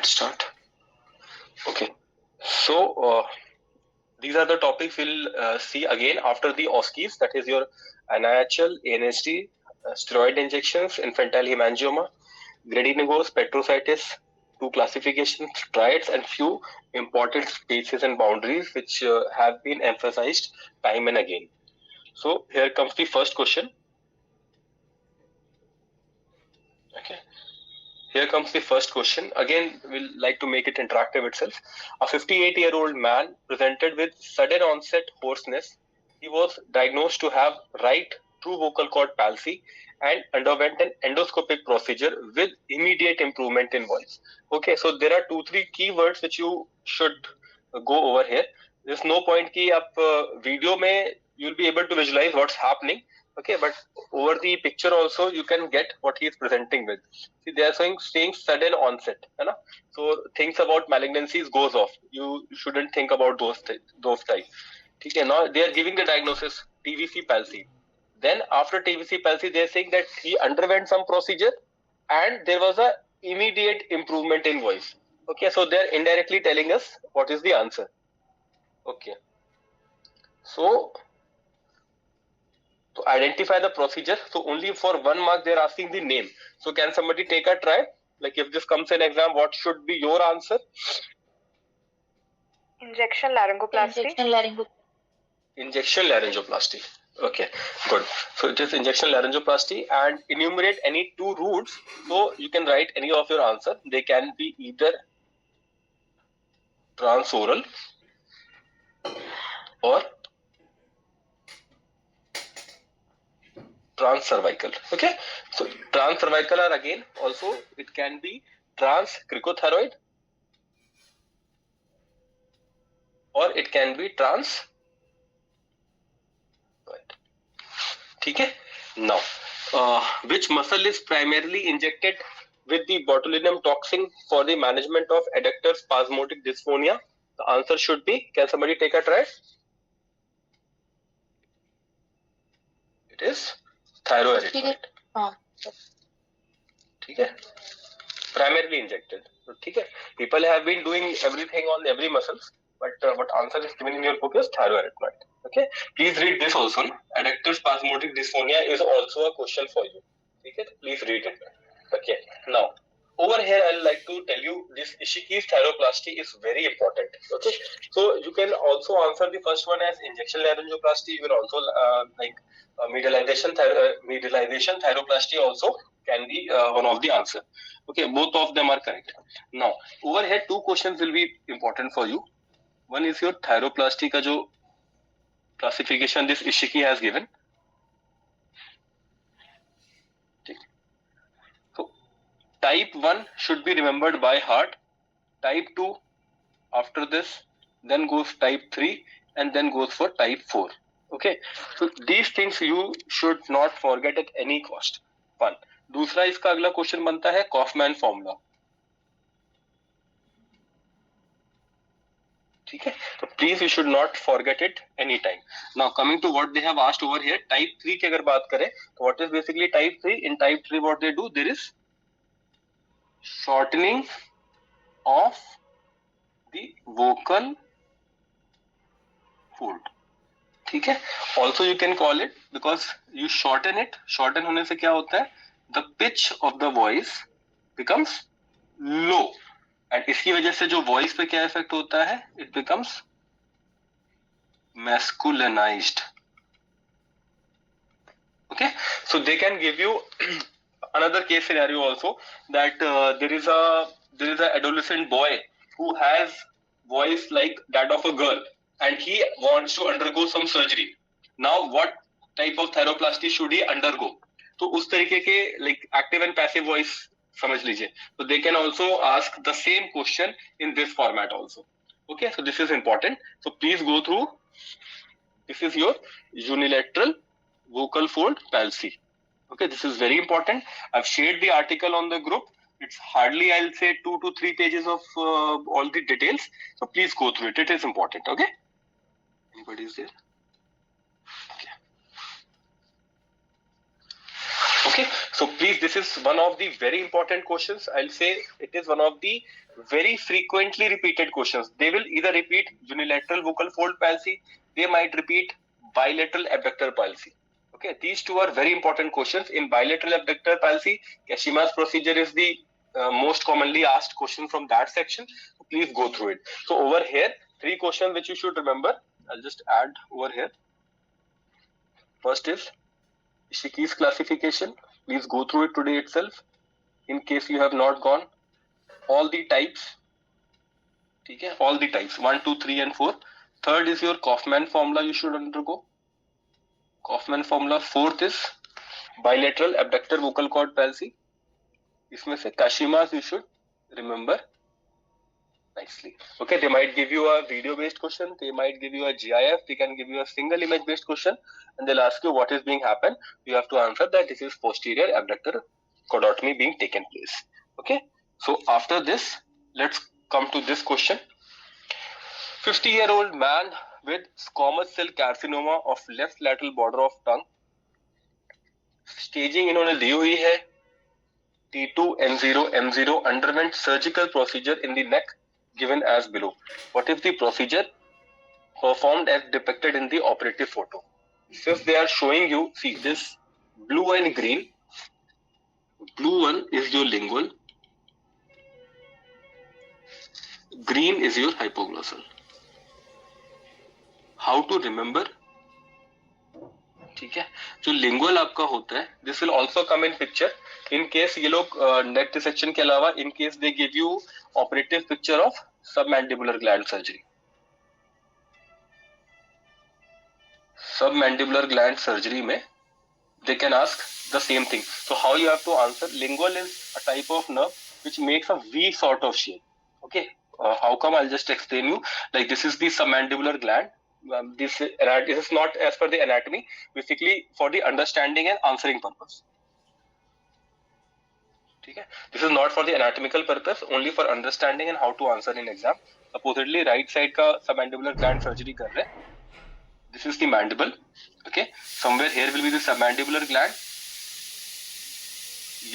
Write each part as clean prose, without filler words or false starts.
Let's start. Okay, so these are the topics we'll see again after the OSCEs, that is your NHL, ANSD, steroid injections, infantile hemangioma, gradinegos, petrositis, two classifications, triads, and few important spaces and boundaries which have been emphasized time and again. So here comes the first question. Okay. Here comes the first question. Again, we'll like to make it interactive itself. A 58-year-old man presented with sudden onset hoarseness. He was diagnosed to have right true vocal cord palsy and underwent an endoscopic procedure with immediate improvement in voice. Okay, so there are 2-3 keywords which you should go over here. There's no point कि आप video में you'll be able to visualize what's happening. Okay, but over the picture also you can get what he is presenting with. See, they are saying sudden onset, है ना? So things about malignancies goes off. You shouldn't think about those type. Okay, now they are giving the diagnosis TVC palsy. Then after TVC palsy, they are saying that he underwent some procedure and there was a immediate improvement in voice. Okay, so they are indirectly telling us what is the answer. Okay, so to identify the procedure, so only for 1 mark they are asking the name. So can somebody take a try? Like if this comes in exam, what should be your answer? Injection laryngoplasty. Injection laryngoplasty. Okay, good. So it is injection laryngoplasty, and enumerate any 2 routes. So you can write any of your answer. They can be either transoral or transcervical. Okay, so transcervical are again also it can be transcricothyroid or it can be trans. ठीक है? Now, which muscle is primarily injected with the botulinum toxin for the management of adductor spasmodic dysphonia? The answer should be, can somebody take a try? It is thyroerythroid. ठीक है? Primarily injected. ठीक है? People have been doing everything on every muscles, but what answer is given in your book is thyroerythroid. Okay, please read this also. Adductor spasmodic dysphonia is also a question for you. Okay, please read it. Okay, now over here I'll like to tell you this Ishiki's thyroplasty is very important. Okay, so you can also answer the first one as injection laryngoplasty. You will also like medialization thyroplasty also can be one of the answer. Okay, both of them are correct. Now over here 2 questions will be important for you. One is your thyroplasty का जो classification this Ishiki has given. So type 1 should be remembered by heart. Type 2 after this, then goes type 3 and then goes for type 4. Okay, so these things you should not forget at any cost. One. दूसरा इसका अगला question बनता है Kauffman formula. ठीक है, तो please you should not forget it any time. Now coming to what they have asked over here, type 3 की अगर बात करें तो what is basically type 3? In type 3 what they do, there is shortening of the vocal fold. ठीक है, also you can call it because you shorten it. Shorten होने से क्या होता है, the pitch of the voice becomes low and इसकी वजह से जो वॉइस पे क्या इफेक्ट होता है, it becomes masculinized. Okay, so they can give you another case scenario also that there is a adolescent boy who has voice like that of a girl and he wants to undergo some surgery. Now what type of thyroplasty should he undergo? तो उस तरीके के like active and passive voice समझ लीजिए. So they can also ask the same question in this format also. Okay, so this is important. So please go through. This is your unilateral vocal fold palsy. Okay, this is very important. I've shared the article on the group. It's hardly, I'll say, 2 to 3 pages of all the details. So please go through it. It is important. Okay. Anybody is there? Okay. Okay, so please, this is one of the very important questions. I'll say it is one of the very frequently repeated questions. They will either repeat unilateral vocal fold palsy, they might repeat bilateral abductor palsy. Okay, these two are very important questions. In bilateral abductor palsy, Kashima's procedure is the most commonly asked question from that section. So please go through it. So over here, 3 questions which you should remember. I'll just add over here. First is Ishiki's classification. Please go through it today itself. In case you have not gone, all the types. Okay, all the types 1, 2, 3 and 4. Third is your Kaufman formula you should undergo. Kaufman formula. Fourth is bilateral abductor vocal cord palsy. इसमें से Kashima's you should remember nicely. Okay, they might give you a video based question, they might give you a GIF, they can give you a single image based question, and they'll ask you what is being happened. You have to answer that this is posterior abductor cordotomy being taken place. Okay, so after this, let's come to this question. 50-year-old man with squamous cell carcinoma of left lateral border of tongue. Staging इन्होंने दी हुई है. T2, N0, M0 underwent surgical procedure in the neck given as below. What is the procedure performed as depicted in the operative photo? Since they are showing you, see this blue and green. Blue one is your lingual. Green is your hypoglossal. How to remember? ठीक है, जो lingual आपका होता है, this will also come in picture in case ये लोग नेक dissection के अलावा in case they give you operative picture of submandibular gland surgery. Submandibular gland surgery में they can ask the same thing. So how you have to answer? Lingual is a type of nerve which makes a V sort of shape. Okay, how come? I'll just explain you. Like this is the submandibular gland. This is not as per the anatomy, basically for the understanding and answering purpose. Okay? This is not for the anatomical purpose, only for understanding and how to answer in exam. Supposedly right side का submandibular gland surgery कर रहे. This is the mandible. Okay, somewhere here will be the submandibular gland.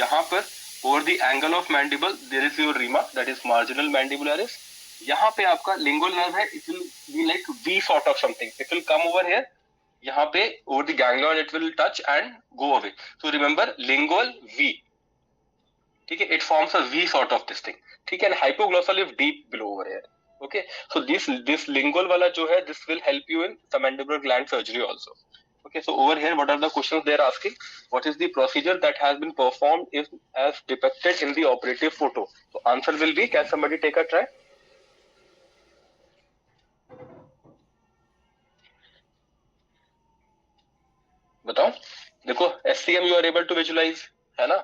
यहाँ पर over the angle of mandible there is your rima, that is marginal mandibularis. यहाँ पे आपका lingual nerve है, it will be like V sort of something. It will come over here. यहाँ पे over the ganglion it will touch and go away. So remember lingual V. ठीक है, it forms a V sort of this thing. ठीक है, and hypoglossal is deep below over here. Okay, so this lingual वाला जो है, this will help you in submandibular gland surgery also. Okay, so over here, what are the questions they are asking? What is the procedure that has been performed if as depicted in the operative photo? So answer will be, can somebody take a try? बताओ, देखो SCM you are able to visualize, है ना?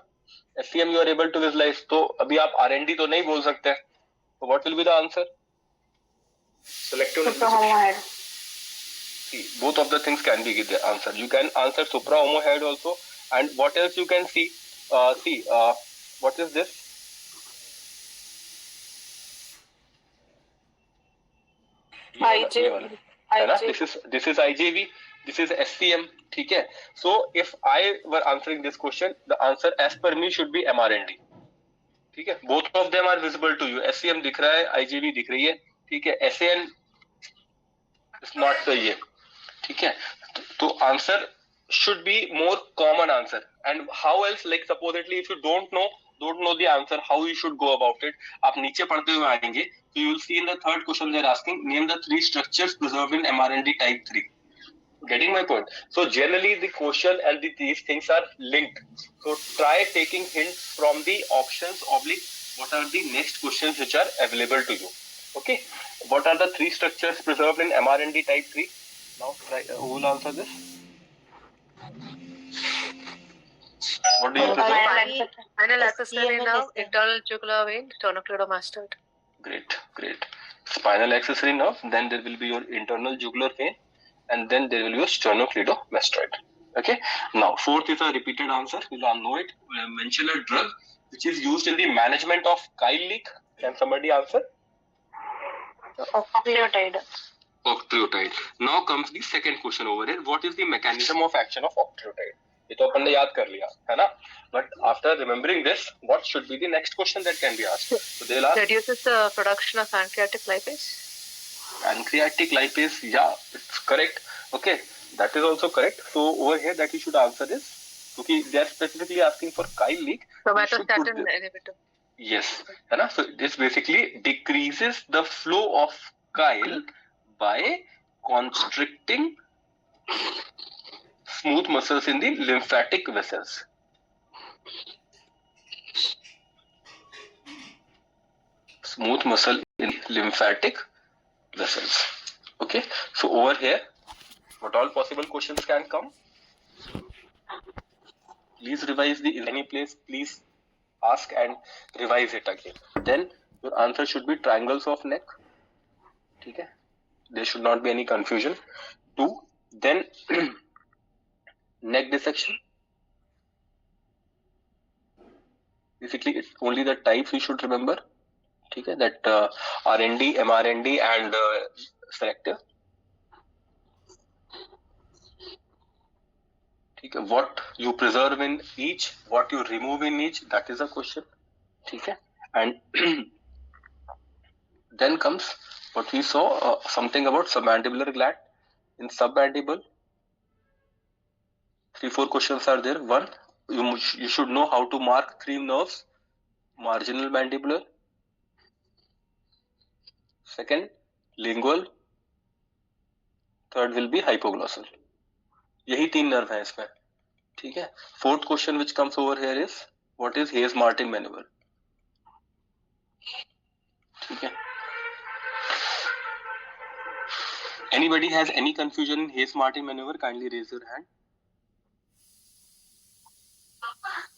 SCM you are able to visualize. तो अभी आप R&D तो नहीं बोल सकते. So what will be the answer? Selective. See, both of the things can be the answer. You can answer supraomohyoid also, and what else you can see? What is this? IJV. This is IJV. This is SCM. ठीक है. So if I were answering this question, the answer as per me should be MRND. ठीक है. Both of them are visible to you. SCM दिख रहा है, IJV दिख रही है. ठीक है. SAN is not the ये. ठीक है, तो answer should be more common answer. And how else, like supposedly if you don't know the answer, how you should go about it, आप नीचे पढ़ते हुए आएंगे, so you will see in the third question they are asking, name the 3 structures preserved in MRND type 3. Getting my point? So generally the question and these things are linked. So try taking hints from the options oblique what are the next questions which are available to you. Okay, what are the 3 structures preserved in MRND type 3? Now try, who will answer this? What do you prefer? Spinal accessory nerve, internal jugular vein, sternocleidomastoid. Great. Spinal accessory nerve, then there will be your internal jugular vein, and then there will be your sternocleidomastoid. Okay. Now fourth is a repeated answer. You all know it. Mention a drug which is used in the management of chyle leak. Can somebody answer? Octreotide. Octreotide. Now comes the second question over here. What is the mechanism of action of octreotide? ये तो अपन ने याद कर लिया है ना. But after remembering this, what should be the next question that can be asked? So they'll ask, reduces the production of pancreatic lipase. Pancreatic lipase, yeah, it's correct. Okay, that is also correct. So over here that you should answer is, okay, they are specifically asking for chyle leak. Somatostatin inhibitor. Yes, है ना. So this basically decreases the flow of chyle by constricting smooth muscles in the lymphatic vessels. Smooth muscle in lymphatic vessels. Okay, so over here, what all possible questions can come? Please revise the any place. Please ask and revise it again. Then your answer should be triangles of neck. Okay, there should not be any confusion. 2. Then neck dissection. Basically, it's only the types you should remember. Okay, that RND, MRND, and selective. Okay, what you preserve in each, what you remove in each, that is a question. Okay, and then comes what we saw, something about submandibular gland. In submandible, 3-4 questions are there. 1, you should know how to mark 3 nerves. Marginal mandibular. Second, lingual. Third will be hypoglossal. यही 3 nerve हैं इसमें. ठीक है. 4th question which comes over here is, what is Hayes-Martin maneuver? ठीक है. Anybody has any confusion in Hayes-Martin maneuver? Kindly raise your hand.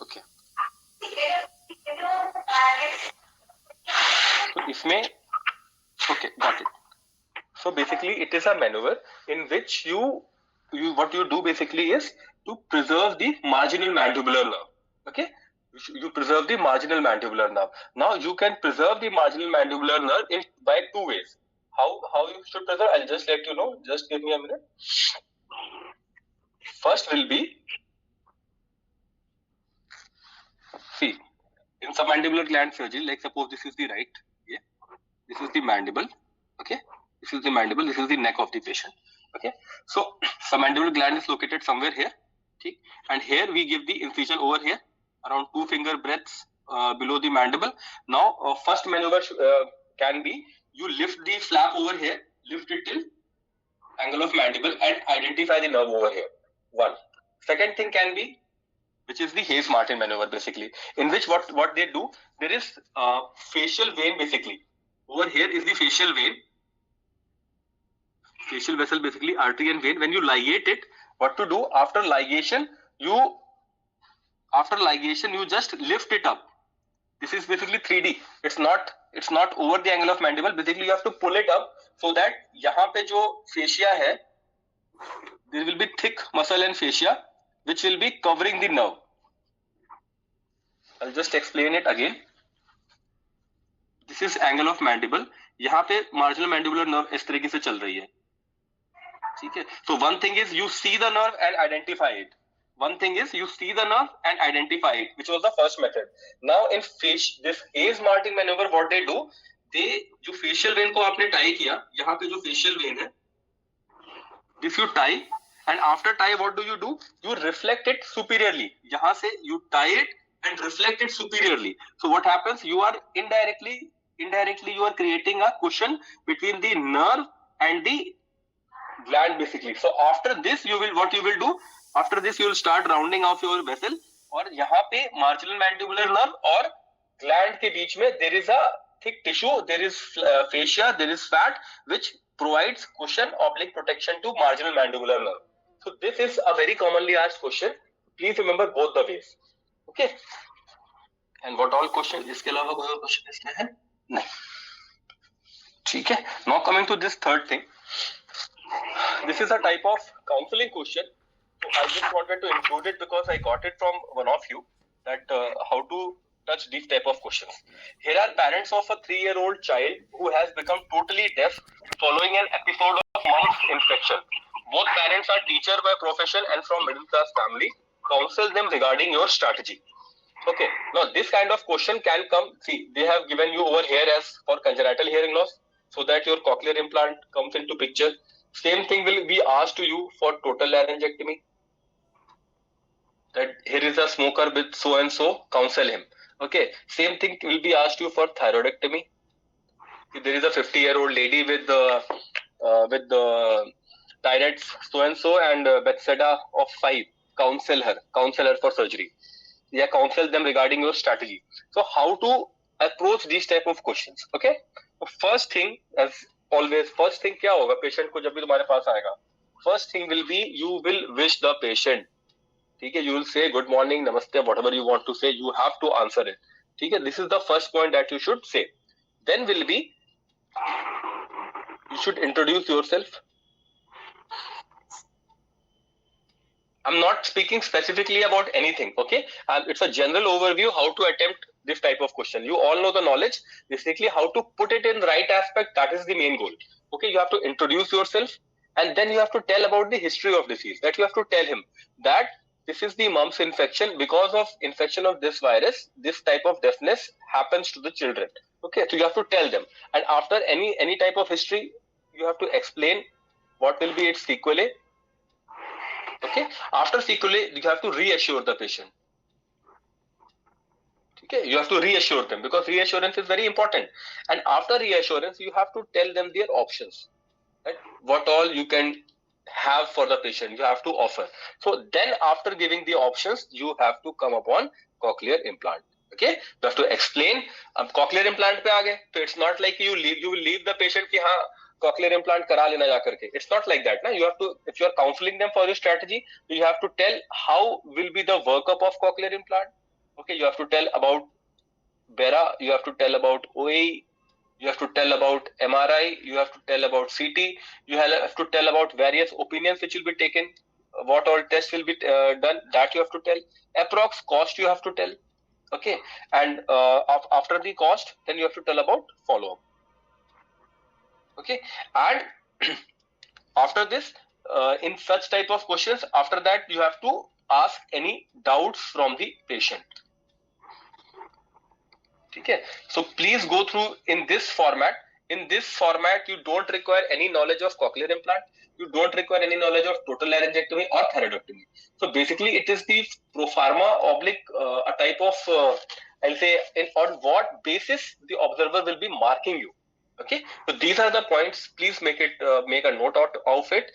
Okay. So इसमें, okay, got it. So basically, it is a maneuver in which what you do basically is to preserve the marginal mandibular nerve. Okay, you preserve the marginal mandibular nerve. Now you can preserve the marginal mandibular nerve by 2 ways. How you should preserve? I'll just let you know. Just give me a minute. First will be, see, in submandibular gland surgery, like suppose this is the right, yeah, this is the mandible, okay, this is the mandible, this is the neck of the patient, okay. So submandibular gland is located somewhere here, okay, and here we give the incision over here, around 2 finger breadths below the mandible. Now first maneuver can be, you lift the flap over here, lift it till angle of mandible and identify the nerve over here. 1. Second thing can be, which is the Hayes-Martin maneuver basically, in which what they do, there is facial vein basically. Over here is the facial vein, facial vessel basically, artery and vein. When you ligate it, what to do after ligation, you just lift it up. This is basically 3D. It's not over the angle of mandible. Basically, you have to pull it up so that यहाँ पे जो fascia है, there will be thick muscle and fascia which will be covering the nerve. I'll just explain it again. This is angle of mandible. यहाँ पे marginal mandibular nerve इस तरीके से चल रही है. ठीक है. So one thing is you see the nerve and identify it. One thing is you see the nerve and identify it, which was the first method. Now in this Hayes-Martin maneuver, what they do, जो facial vein को आपने tie किया, यहाँ पे जो facial vein है, if you tie and after tie, what do? You reflect it superiorly. यहाँ से you tie it and reflect it superiorly. So what happens? You are indirectly you are creating a cushion between the nerve and the gland basically. So after this, what you will do? After this, you will start rounding off your vessel. और यहाँ पे marginal mandibular nerve और gland के बीच में there is a thick tissue, there is fascia, there is fat which provides cushion oblique protection to marginal mandibular nerve. So this is a very commonly asked question. Please remember both the ways. Okay. And what all question? इसके अलावा कोई और question इसमें है? नहीं. ठीक है. Now coming to this third thing. This is a type of counseling question. So I just wanted to include it because I got it from one of you, that how to touch these type of questions. Here are parents of a 3-year-old child who has become totally deaf following an episode of mumps infection. Both parents are teacher by profession and from middle class family. counsel them regarding your strategy. Okay, now this kind of question can come. See, they have given you over here as for congenital hearing loss, so that your cochlear implant comes into picture. Same thing will be asked to you for total laryngectomy. That here is a smoker with so and so, counsel him. Okay, same thing will be asked you for thyroidectomy. There is a 50-year-old lady with the thyroids so and so and Bethesda of 5. Counsel her for surgery. Yeah, counsel them regarding your strategy. So how to approach these type of questions? Okay, so first thing, as always, first thing क्या होगा patient को जब भी तुम्हारे पास आएगा? First thing will be you will wish the patient. ठीक है, you will say good morning, namaste, whatever you want to say, you have to answer it. ठीक है, this is the first point that you should say. Then will be you should introduce yourself. I'm not speaking specifically about anything, okay? It's a general overview how to attempt this type of question. You all know the knowledge. Basically, how to put it in right aspect, that is the main goal. Okay, you have to introduce yourself and then you have to tell about the history of disease. That you have to tell him that this is the mumps infection. Because of infection of this virus, this type of deafness happens to the children. Okay, so you have to tell them. And after any type of history, you have to explain what will be its sequelae. Okay, after sequelae, you have to reassure the patient. Okay, you have to reassure them because reassurance is very important. And after reassurance, you have to tell them their options. Right? What all you can have for the patient, you have to offer. So then after giving the options, you have to come upon cochlear implant. Okay, you have to explain. Cochlear implant पे आ गए, so it's not like you will leave the patient कि हाँ cochlear implant करा लेना जा करके. It's not like that, ना. You have to, if you are counseling them for your strategy, you have to tell how will be the workup of cochlear implant. Okay, you have to tell about BERA, you have to tell about OAE, you have to tell about MRI, you have to tell about CT, you have to tell about various opinions which will be taken, what all tests will be done, that you have to tell. Approx cost you have to tell. Okay, and after the cost, then you have to tell about follow-up. Okay, and after this, in such type of questions, after that you have to ask any doubts from the patient. Okay, so please go through in this format. In this format, you don't require any knowledge of cochlear implant. You don't require any knowledge of total laryngectomy or thyroidectomy. So basically, it is the pro forma oblique a type of I'll say on what basis the observer will be marking you. Okay, so these are the points. Please make a note out of it.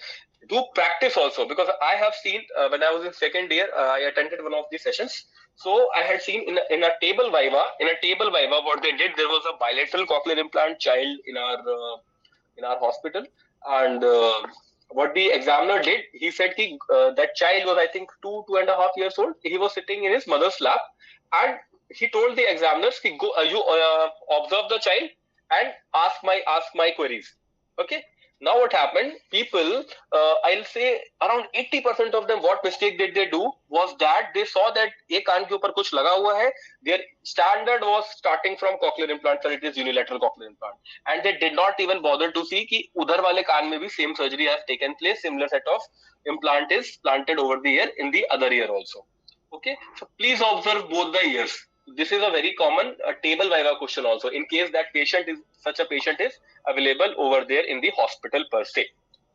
Do practice also, because I have seen when I was in second year, I attended one of the sessions. So I had seen in a table viva, what they did, there was a bilateral cochlear implant child in our hospital, and what the examiner did, he said that child was, I think, 2.5 years old. He was sitting in his mother's lap, and he told the examiners, go, you observe the child and ask my queries. Okay. Now what happened? People, I'll say around 80% of them, what mistake did they do was that they saw that एक कान के ऊपर कुछ लगा हुआ है. Their standard was starting from cochlear implant, so it is unilateral cochlear implant, and they did not even bother to see कि उधर वाले कान में भी same surgery has taken place, similar set of implant is planted over the ear in the other ear also. Okay, so please observe both the ears. This is a very common table viva question also, in case that such a patient is available over there in the hospital per se.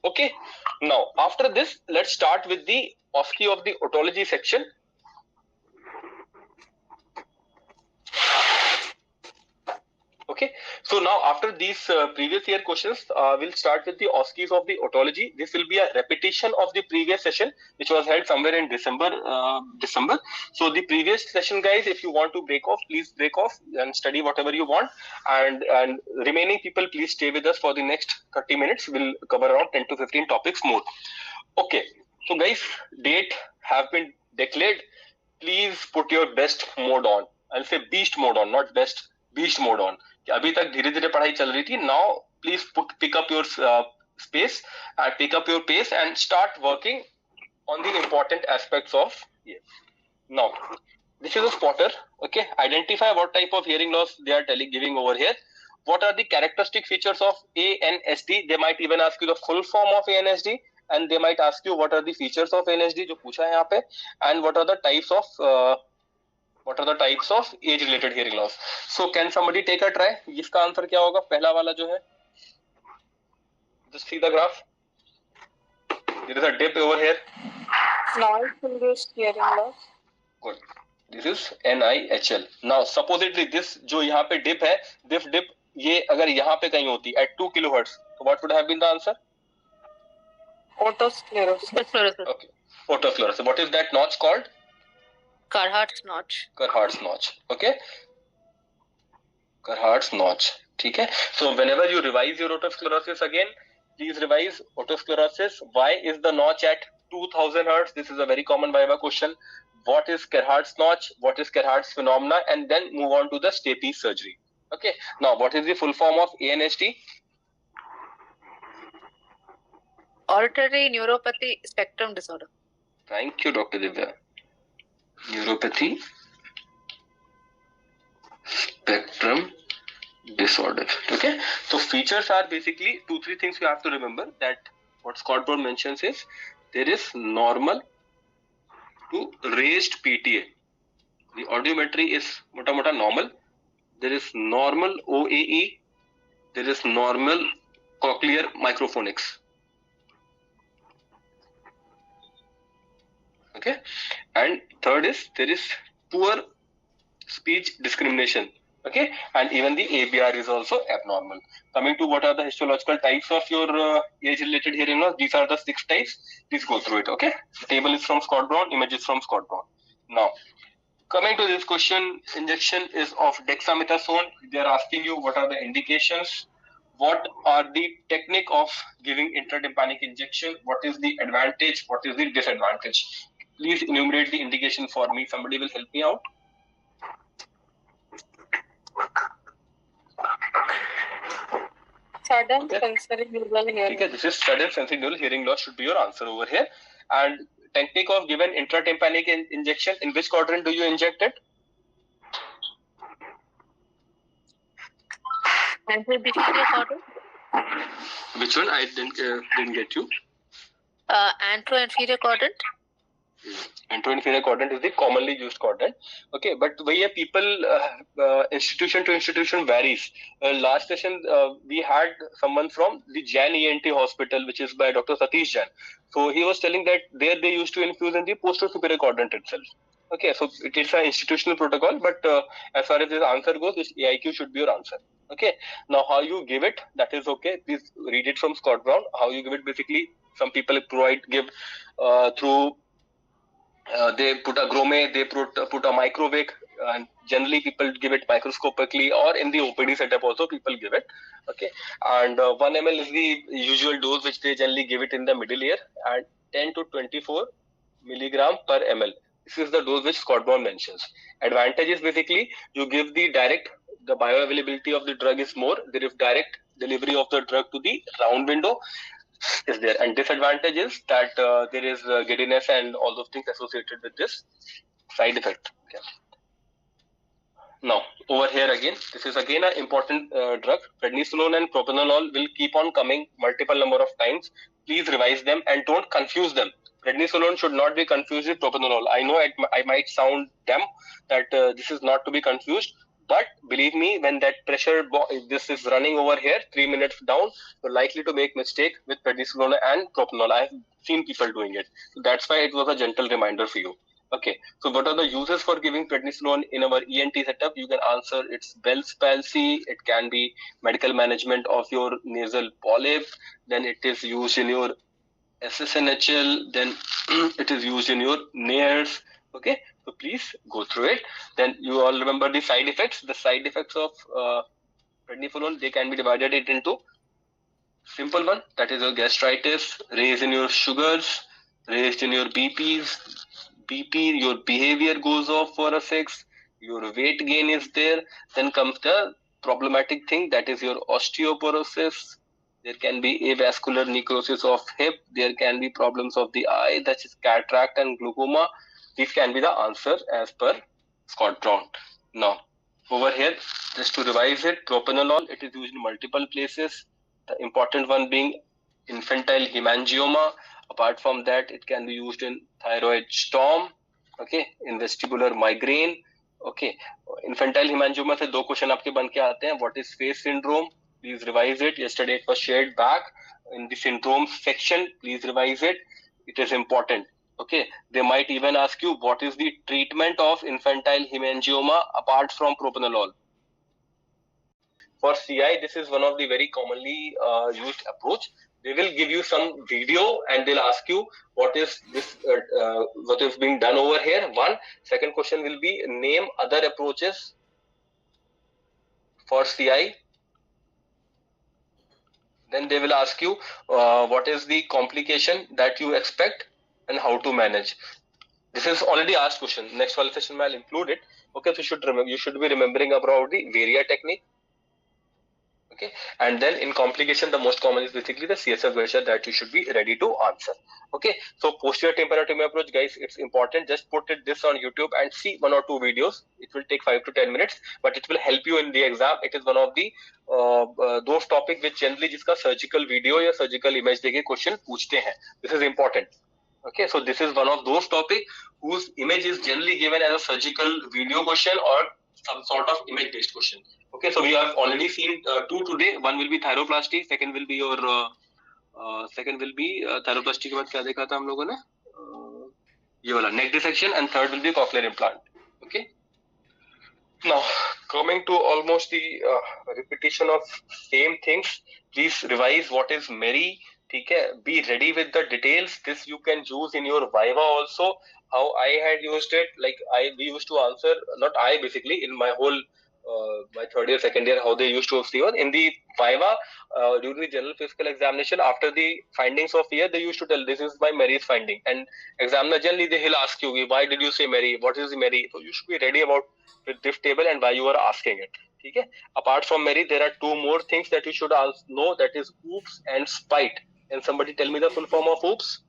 Okay, now after this, let's start with the OSCE of the otology section. Okay, so now after these previous year questions, we'll start with the OSCEs of the otology. This will be a repetition of the previous session, which was held somewhere in December. So the previous session, guys, if you want to break off, please break off and study whatever you want. And remaining people, please stay with us for the next 30 minutes. We'll cover around 10 to 15 topics more. Okay, so guys, date have been declared. Please put your best mode on. I'll say beast mode on, not best, beast mode on. अभी तक धीरे धीरे पढ़ाई चल रही थी. Now please pick up your space and pick up your pace and start working on the important aspects of ear. Now this is a spotter. Okay, identify what type of hearing loss they are giving over here. What are the characteristic features of ANSD? They might even ask you the full form of ANSD and they might ask you what are the features of ANHD, जो पूछा है यहाँ पे, and what are the types of age related hearing loss. So can somebody take a try? इसका answer क्या होगा? पहला वाला जो है, just see the graph. There is a dip over here. Noise-induced hearing loss. Good. This is NIHL. Now supposedly this जो यहाँ पे dip है, this dip ये अगर यहाँ पे कहीं होती at 2 kilohertz, so what would have been the answer? Otosclerosis. Okay. Otosclerosis. What is that notch called? Carhart's notch. Carhart's notch. Okay. Carhart's notch. ठीक है. So whenever you revise your otosclerosis again, please revise otosclerosis. Why is the notch at 2000 hertz? This is a very common Viva question. What is Carhart's notch? What is Carhart's phenomena? And then move on to the stapes surgery. Okay. Now, what is the full form of ANHD? Auditory neuropathy spectrum disorder. Thank you, Dr. Divya. Neuropathy spectrum disorder. Okay. So features are basically 2-3 things you have to remember. That what Scott Brown mentions is there is normal to raised PTA. The audiometry is mota normal. There is normal OAE. There is normal cochlear microphonics. Okay. And third is there is poor speech discrimination. Okay. And even the ABR is also abnormal. Coming to what are the histological types of your age-related hearing loss, these are the 6 types. Please go through it. Okay. The table is from Scott Brown, images from Scott Brown. Now, coming to this question, injection is of dexamethasone. They are asking you what are the indications, what are the technique of giving intratympanic injection, what is the advantage, what is the disadvantage. Please enumerate the indication for me. Somebody will help me out. Sudden sensory neural hearing. Okay, this is sudden sensory neural hearing loss should be your answer over here. And technique of given intratympanic injection, in which quadrant do you inject it? Anterior quadrant. Which one? I didn't get you. Anteroinferior quadrant. Anteroinferior quadrant is the commonly used quadrant. Okay, but where people institution to institution varies. Last session we had someone from the Jain ENT hospital, which is by Dr. Satish Jain. So he was telling that there they used to infuse in the posterior superior quadrant itself. Okay, so it is an institutional protocol, but as far as this answer goes, this AIQ should be your answer. Okay, now how you give it, that is okay. Please read it from Scott Brown. How you give it, basically, some people give through they put a grome, they put a microwave, and generally people give it microscopically, or in the OPD setup also people give it. Okay, and 1 ml is the usual dose which they generally give it in the middle ear, and 10 to 24 milligram per ml. This is the dose which Scott Brown mentions. Advantage is basically you give the direct, the bioavailability of the drug is more. There is direct delivery of the drug to the round window is there, and disadvantage is that there is giddiness and all those things associated with this side effect. Okay. Now over here again, this is again an important drug. Prednisolone and propranolol will keep on coming multiple number of times. Please revise them and don't confuse them. Prednisolone should not be confused with propranolol. I know I might sound dumb that this is not to be confused, but believe me, when that pressure, this is running over here, 3 minutes down, you're likely to make mistake with prednisolone and propranolol. I've seen people doing it. So that's why it was a gentle reminder for you. Okay, so what are the uses for giving prednisolone in our ENT setup? You can answer it's Bell's palsy, it can be medical management of your nasal polyp, then it is used in your SSNHL, then it is used in your nares. Okay, so please go through it. Then you all remember the side effects. The side effects of prednisolone, they can be divided into simple one, that is your gastritis, raise in your sugars, raised in your BP, your behavior goes off for a 6, your weight gain is there. Then comes the problematic thing, that is your osteoporosis. There can be avascular necrosis of hip. There can be problems of the eye, that is cataract and glaucoma. These can be the answer as per Scott Brown. Now, over here, just to revise it, propranolol, it is used in multiple places. The important one being infantile hemangioma. Apart from that, it can be used in thyroid storm, okay, in vestibular migraine, okay. Infantile hemangioma से 2 question आपके बन के आते हैं. What is phase syndrome? Please revise it. Yesterday it was shared back in the syndrome section. Please revise it. It is important. Okay. They might even ask you what is the treatment of infantile hemangioma apart from propranolol. For CI, this is one of the very commonly used approach. They will give you some video and they'll ask you what is this, what is being done over here. One. Second question will be name other approaches for CI. Then they will ask you what is the complication that you expect and how to manage. This is already asked question. Next session I'll include it. Okay, so you should be remembering about the Varia technique. Okay, and then in complication, the most common is basically the CSF pressure that you should be ready to answer. Okay, so posterior temporotomy approach, guys, it's important. Just put this on YouTube and see 1 or 2 videos. It will take 5 to 10 minutes, but it will help you in the exam. It is one of the those topic which generally जिसका surgical video या surgical image देके question पूछते हैं. This is important. Okay, so this is one of those topic whose image is generally given as a surgical video question or some sort of image based question. Okay, so we have already seen 2 today. One will be thyroplasty, second will be your thyroplasty के बाद क्या देखा था हम लोगों ने, ये वाला neck dissection, and third will be cochlear implant. Okay, now coming to almost the repetition of same things. Please revise what is Mary. Okay, be ready with the details. This you can use in your Viva also. How I had used it, like we used to answer, not I basically, in my whole my third year, second year, how they used to see in the Viva during the general physical examination. After the findings of year, they used to tell this is my Mary's finding, and examiner generally he'll ask you why did you say Mary, what is the Mary. So you should be ready about with this table and why you are asking it. Okay. Apart from Mary, there are 2 more things that you should know, that is oops and spite. Can somebody tell me the full form of oops?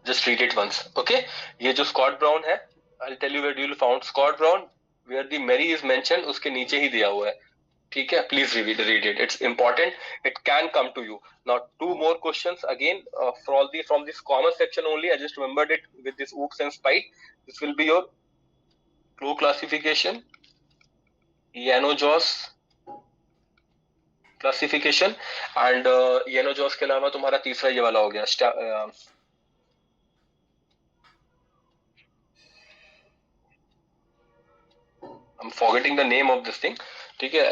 Just read it once. Okay. ये जो Scott Brown है, I'll tell you where you will found Scott Brown, where the Mary is mentioned, उसके नीचे ही दिया हुआ है. ठीक है, please read it. It's important. It can come to you. Now 2 more questions again from this common section only. I just remembered it with this oops and spite. This will be your flow classification, Ieano-Jaws classification, and Ieano-Jaws के अलावा तुम्हारा तीसरा ये वाला हो गया I'm forgetting the name of this thing. ठीक है,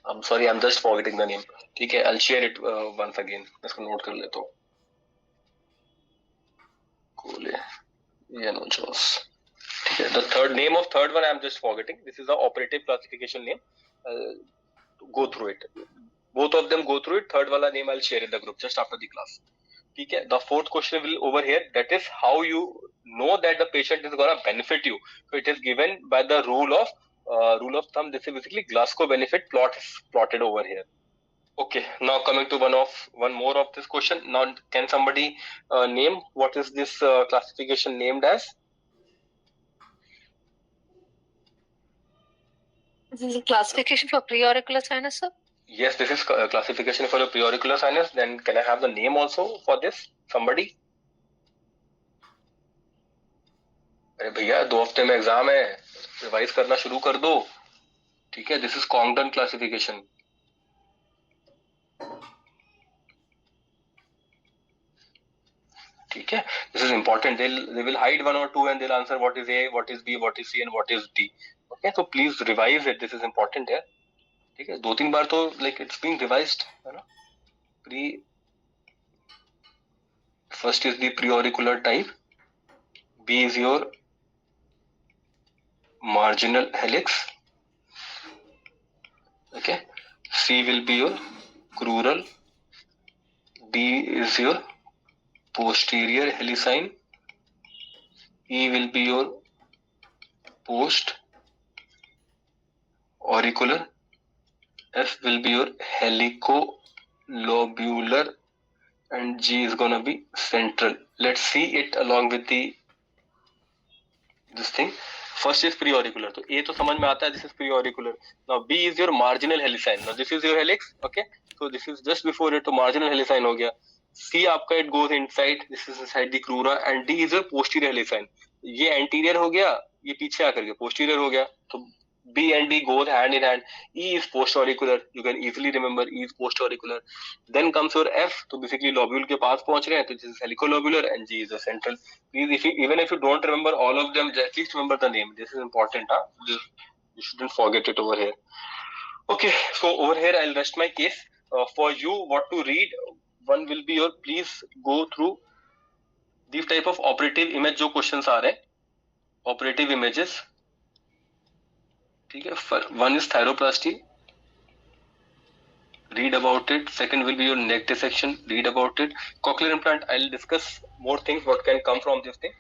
I'm sorry, I'm just forgetting the name. ठीक है, I'll share it once again. इसको नोट कर लेता हूँ. Ieano-Jaws. ठीक है, the third one I'm just forgetting. This is the operative classification name. Go through it. Both of them go through it. Third wala name I'll share in the group just after the class. Okay. The fourth question will over here. That is how you know that the patient is gonna benefit you. So it is given by the rule of thumb. This is basically Glasgow benefit plotted over here. Okay. Now coming to one more of this question. Now can somebody name what is this classification named as? This is a classification for preauricular sinus, sir? Yes, this is classification for the preauricular sinus. Then can I have the name also for this? Somebody? अरे भैया 2 हफ्ते में exam है, revise करना शुरू कर दो. ठीक है, दिस इज कॉन्गडन क्लासिफिकेशन. ठीक है, this is important. They will hide 1 or 2 and they'll answer what is A, what is B, what is C and what is D. Okay, so please revise it. This is important here. ठीक है, 2-3 बार तो like it's being revised, है ना. First is the preauricular type. B is your marginal helix. Okay, C will be your crural. D is your posterior helicine. E will be your post auricular. F will be your helicolobular, and G is gonna be central. Let's see it along with this thing. First is preauricular. तो A तो समझ में आता है, this is preauricular. Now B is your marginal helicine. Now this is your helix, okay? So this is just before it, तो marginal helicine हो गया. C आपका it goes inside, this is inside the crura, and D is your posterior helicine. ये anterior हो गया, ये पीछे आकर के posterior हो गया. तो B and D goes hand in hand. E is postauricular. You can easily remember E is postauricular. Then comes your F. तो basically lobule के पास पहुंच रहे हैं, तो this is helicolobular, and G is the central. Please, even if you don't remember all of them, at least remember the name. This is important, huh? You shouldn't forget it over here. Okay, so over here I'll rest my case. For you, what to read? One will be your, please go through these type of operative image जो questions आ रहे हैं, operative images. ठीक है, one is thyroplasty, read about it. Second will be your neck dissection, read about it. Cochlear implant, I'll discuss more things what can come from this thing.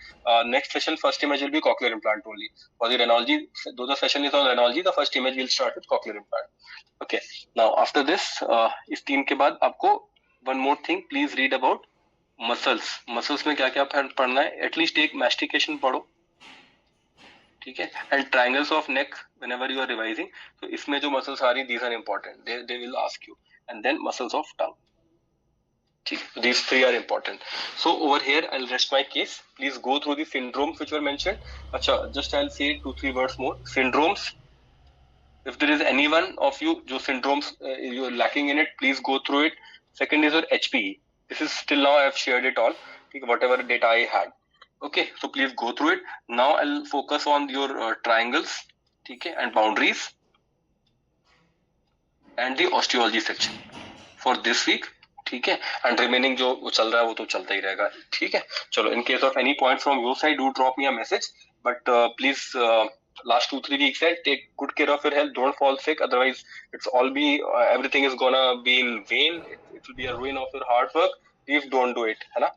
Next session, first image will be cochlear implant only. For the rhinology, though the session is on rhinology, the first image will start with cochlear implant. Okay, now after this, इस तीन के बाद आपको one more thing, please read about muscles. Muscles में क्या क्या पढ़ना है, at least एक mastication पढ़ो, ठीक है, and triangles of neck whenever you are revising. So इसमें जो muscles आ रही, these are important, they will ask you. And then muscles of tongue, ठीक, these three are important. So over here I'll rest my case. Please go through the syndromes which were mentioned. अच्छा, just I'll say 2-3 words more. Syndromes, if there is any one of you जो syndromes you're lacking in it, please go through it. Second is your HPE. This is till now I have shared it all, whatever data I had. Okay, so please go through it. Now I'll focus on your triangles, okay, and boundaries, and the osteology section for this week, ठीक है, and remaining जो चल रहा है वो तो चलता ही रहेगा, ठीक है. चलो, in case of any point from your side, do drop me a message, but please last 2-3 weeks take good care of your health, don't fall sick, otherwise it's all be everything is gonna be in vain, it will be a ruin of your hard work. Please don't do it, है ना.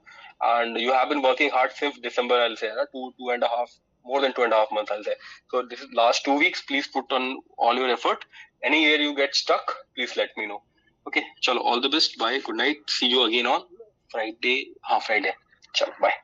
And you have been working hard since December, I'll say, two and a half, more than 2.5 months, I'll say. So this is last 2 weeks, please put on all your effort. Anywhere you get stuck, please let me know. Okay, chalo, all the best, bye, good night, see you again on Friday. Chalo, bye.